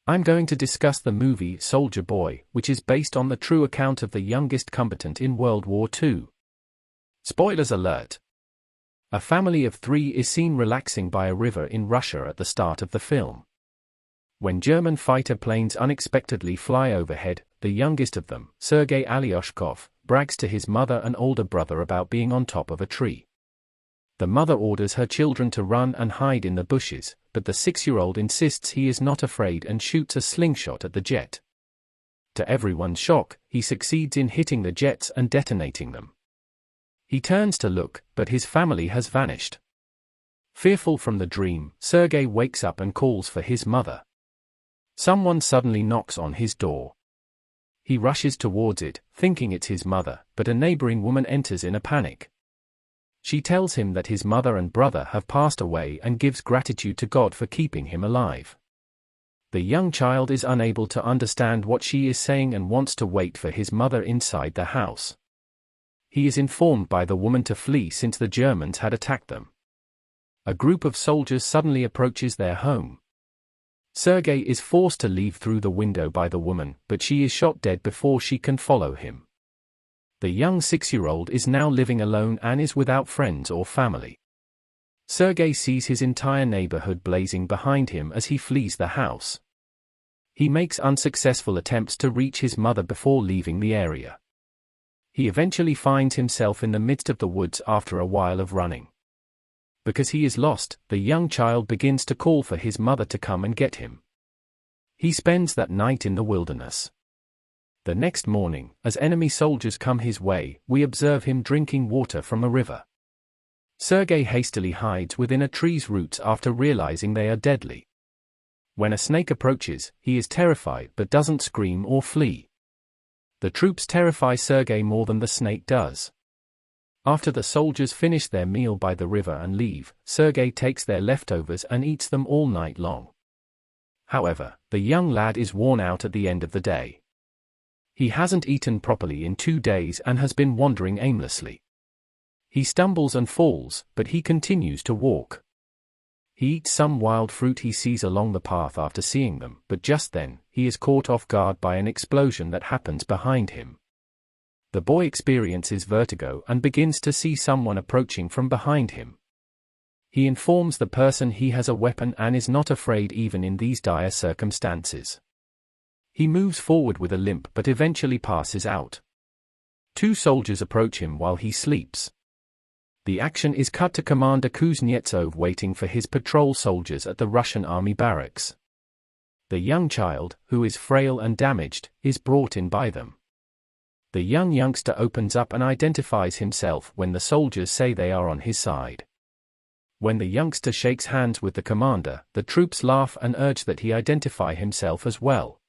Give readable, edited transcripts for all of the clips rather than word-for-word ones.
I'm going to discuss the movie Soldier Boy, which is based on the true account of the youngest combatant in World War II. Spoilers alert! A family of 3 is seen relaxing by a river in Russia at the start of the film. When German fighter planes unexpectedly fly overhead, the youngest of them, Sergei Alyoshkov, brags to his mother and older brother about being on top of a tree. The mother orders her children to run and hide in the bushes, but the 6-year-old insists he is not afraid and shoots a slingshot at the jet. To everyone's shock, he succeeds in hitting the jets and detonating them. He turns to look, but his family has vanished. Fearful from the dream, Sergei wakes up and calls for his mother. Someone suddenly knocks on his door. He rushes towards it, thinking it's his mother, but a neighboring woman enters in a panic. She tells him that his mother and brother have passed away and gives gratitude to God for keeping him alive. The young child is unable to understand what she is saying and wants to wait for his mother inside the house. He is informed by the woman to flee since the Germans had attacked them. A group of soldiers suddenly approaches their home. Sergei is forced to leave through the window by the woman, but she is shot dead before she can follow him. The young 6-year-old is now living alone and is without friends or family. Sergei sees his entire neighborhood blazing behind him as he flees the house. He makes unsuccessful attempts to reach his mother before leaving the area. He eventually finds himself in the midst of the woods after a while of running. Because he is lost, the young child begins to call for his mother to come and get him. He spends that night in the wilderness. The next morning, as enemy soldiers come his way, we observe him drinking water from a river. Sergei hastily hides within a tree's roots after realizing they are deadly. When a snake approaches, he is terrified but doesn't scream or flee. The troops terrify Sergei more than the snake does. After the soldiers finish their meal by the river and leave, Sergei takes their leftovers and eats them all night long. However, the young lad is worn out at the end of the day. He hasn't eaten properly in 2 days and has been wandering aimlessly. He stumbles and falls, but he continues to walk. He eats some wild fruit he sees along the path after seeing them, but just then, he is caught off guard by an explosion that happens behind him. The boy experiences vertigo and begins to see someone approaching from behind him. He informs the person he has a weapon and is not afraid even in these dire circumstances. He moves forward with a limp but eventually passes out. 2 soldiers approach him while he sleeps. The action is cut to Commander Kuznetsov waiting for his patrol soldiers at the Russian army barracks. The young child, who is frail and damaged, is brought in by them. The young youngster opens up and identifies himself when the soldiers say they are on his side. When the youngster shakes hands with the commander, the troops laugh and urge that he identify himself as well.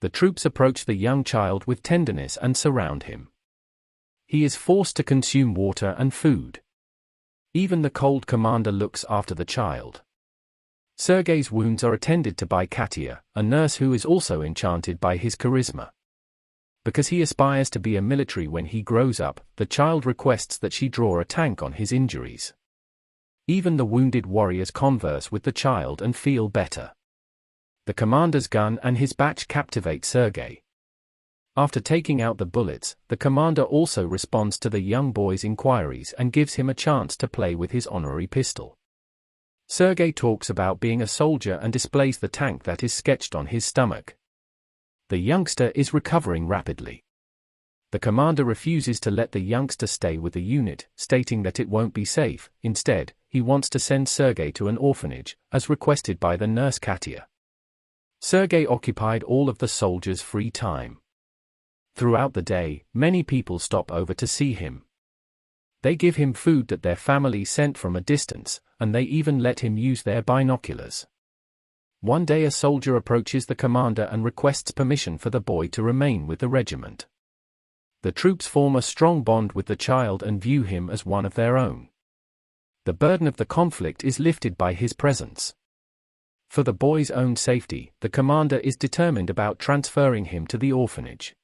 The troops approach the young child with tenderness and surround him. He is forced to consume water and food. Even the cold commander looks after the child. Sergei's wounds are attended to by Katia, a nurse who is also enchanted by his charisma. Because he aspires to be a military when he grows up, the child requests that she draw a tank on his injuries. Even the wounded warriors converse with the child and feel better. The commander's gun and his batch captivate Sergei. After taking out the bullets, the commander also responds to the young boy's inquiries and gives him a chance to play with his honorary pistol. Sergei talks about being a soldier and displays the tank that is sketched on his stomach. The youngster is recovering rapidly. The commander refuses to let the youngster stay with the unit, stating that it won't be safe. Instead, he wants to send Sergei to an orphanage, as requested by the nurse Katia. Sergei occupied all of the soldiers' free time. Throughout the day, many people stop over to see him. They give him food that their family sent from a distance, and they even let him use their binoculars. One day a soldier approaches the commander and requests permission for the boy to remain with the regiment. The troops form a strong bond with the child and view him as one of their own. The burden of the conflict is lifted by his presence. For the boy's own safety, the commander is determined about transferring him to the orphanage.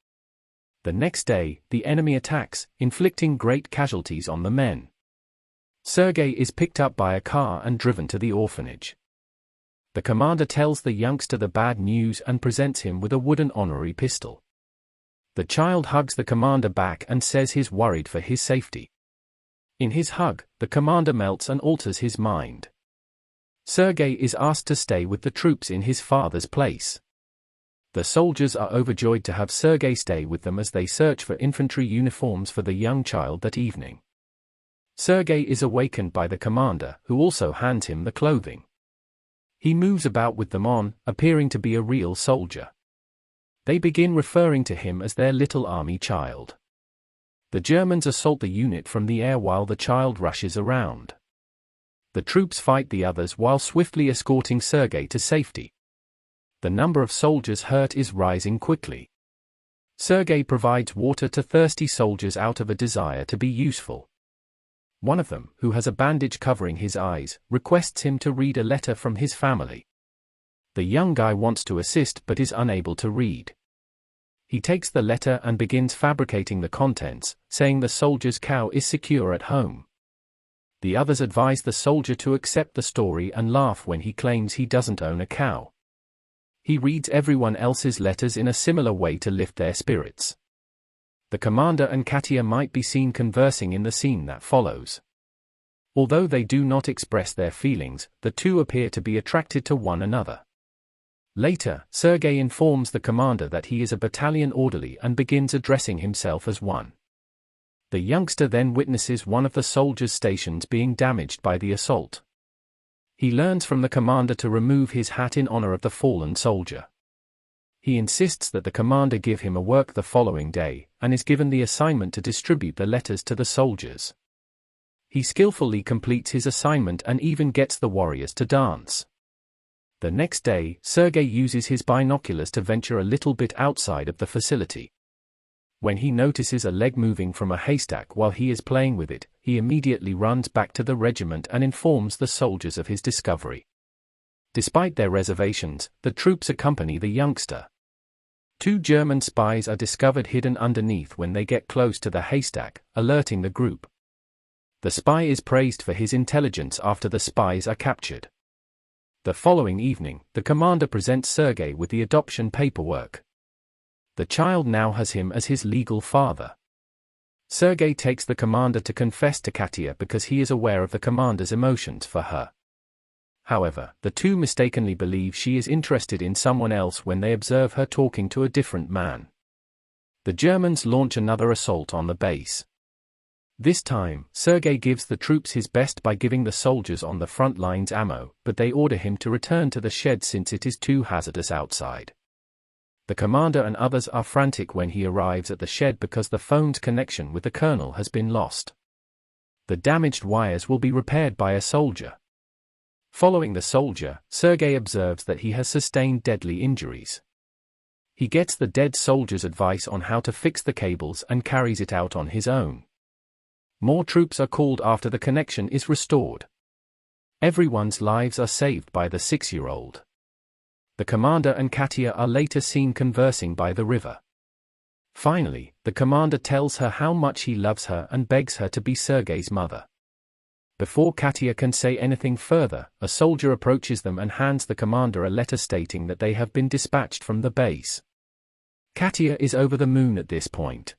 The next day, the enemy attacks, inflicting great casualties on the men. Sergei is picked up by a car and driven to the orphanage. The commander tells the youngster the bad news and presents him with a wooden honorary pistol. The child hugs the commander back and says he's worried for his safety. In his hug, the commander melts and alters his mind. Sergei is asked to stay with the troops in his father's place. The soldiers are overjoyed to have Sergei stay with them as they search for infantry uniforms for the young child that evening. Sergei is awakened by the commander, who also hands him the clothing. He moves about with them on, appearing to be a real soldier. They begin referring to him as their little army child. The Germans assault the unit from the air while the child rushes around. The troops fight the others while swiftly escorting Sergei to safety. The number of soldiers hurt is rising quickly. Sergei provides water to thirsty soldiers out of a desire to be useful. One of them, who has a bandage covering his eyes, requests him to read a letter from his family. The young guy wants to assist but is unable to read. He takes the letter and begins fabricating the contents, saying the soldier's cow is secure at home. The others advise the soldier to accept the story and laugh when he claims he doesn't own a cow. He reads everyone else's letters in a similar way to lift their spirits. The commander and Katia might be seen conversing in the scene that follows. Although they do not express their feelings, the two appear to be attracted to one another. Later, Sergei informs the commander that he is a battalion orderly and begins addressing himself as one. The youngster then witnesses one of the soldiers' stations being damaged by the assault. He learns from the commander to remove his hat in honor of the fallen soldier. He insists that the commander give him a work the following day, and is given the assignment to distribute the letters to the soldiers. He skillfully completes his assignment and even gets the warriors to dance. The next day, Sergei uses his binoculars to venture a little bit outside of the facility. When he notices a leg moving from a haystack while he is playing with it, he immediately runs back to the regiment and informs the soldiers of his discovery. Despite their reservations, the troops accompany the youngster. 2 German spies are discovered hidden underneath when they get close to the haystack, alerting the group. The spy is praised for his intelligence after the spies are captured. The following evening, the commander presents Sergei with the adoption paperwork. The child now has him as his legal father. Sergei takes the commander to confess to Katia because he is aware of the commander's emotions for her. However, the two mistakenly believe she is interested in someone else when they observe her talking to a different man. The Germans launch another assault on the base. This time, Sergei gives the troops his best by giving the soldiers on the front lines ammo, but they order him to return to the shed since it is too hazardous outside. The commander and others are frantic when he arrives at the shed because the phone's connection with the colonel has been lost. The damaged wires will be repaired by a soldier. Following the soldier, Sergei observes that he has sustained deadly injuries. He gets the dead soldier's advice on how to fix the cables and carries it out on his own. More troops are called after the connection is restored. Everyone's lives are saved by the 6-year-old. The commander and Katia are later seen conversing by the river. Finally, the commander tells her how much he loves her and begs her to be Sergei's mother. Before Katia can say anything further, a soldier approaches them and hands the commander a letter stating that they have been dispatched from the base. Katia is over the moon at this point.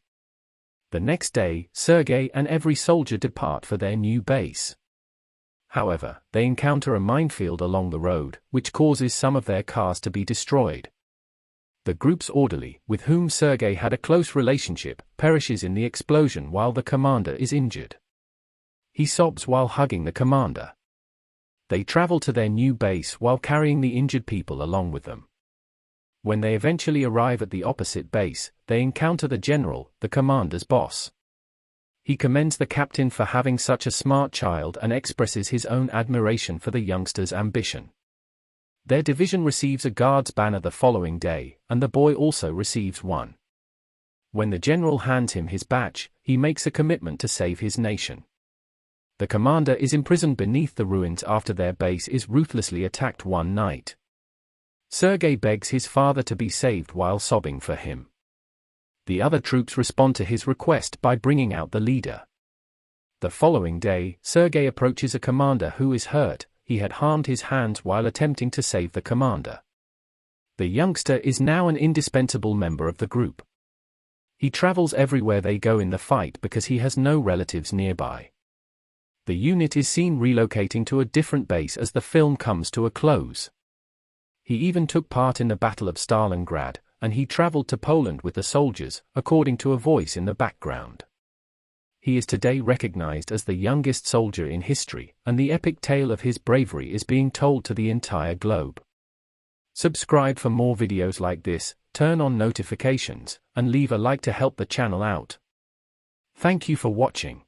The next day, Sergei and every soldier depart for their new base. However, they encounter a minefield along the road, which causes some of their cars to be destroyed. The group's orderly, with whom Sergei had a close relationship, perishes in the explosion while the commander is injured. He sobs while hugging the commander. They travel to their new base while carrying the injured people along with them. When they eventually arrive at the opposite base, they encounter the general, the commander's boss. He commends the captain for having such a smart child and expresses his own admiration for the youngster's ambition. Their division receives a guard's banner the following day, and the boy also receives one. When the general hands him his badge, he makes a commitment to save his nation. The commander is imprisoned beneath the ruins after their base is ruthlessly attacked one night. Sergei begs his father to be saved while sobbing for him. The other troops respond to his request by bringing out the leader. The following day, Sergei approaches a commander who is hurt. he had harmed his hands while attempting to save the commander. The youngster is now an indispensable member of the group. He travels everywhere they go in the fight because he has no relatives nearby. The unit is seen relocating to a different base as the film comes to a close. He even took part in the Battle of Stalingrad, and he traveled to Poland with the soldiers, according to a voice in the background. He is today recognized as the youngest soldier in history, and the epic tale of his bravery is being told to the entire globe. Subscribe for more videos like this, turn on notifications, and leave a like to help the channel out. Thank you for watching.